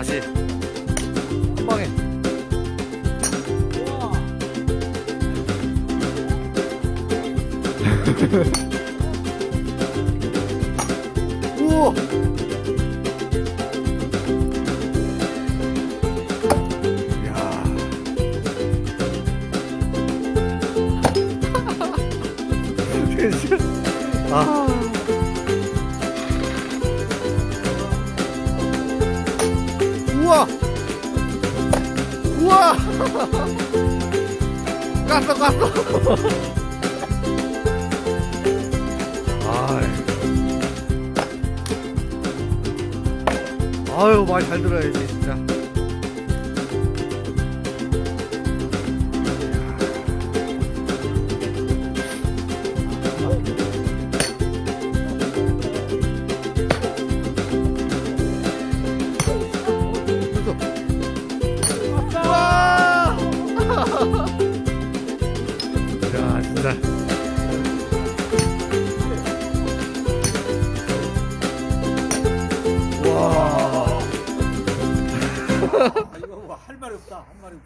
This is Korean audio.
다시 한 방에. 우와. 이야. 아. 우와. 우와. 깠어. 아유, 말 잘 들어야지 진짜. 와! 야, 진짜. 와. 이거 뭐 할 말이 없다. 할 말이 없다.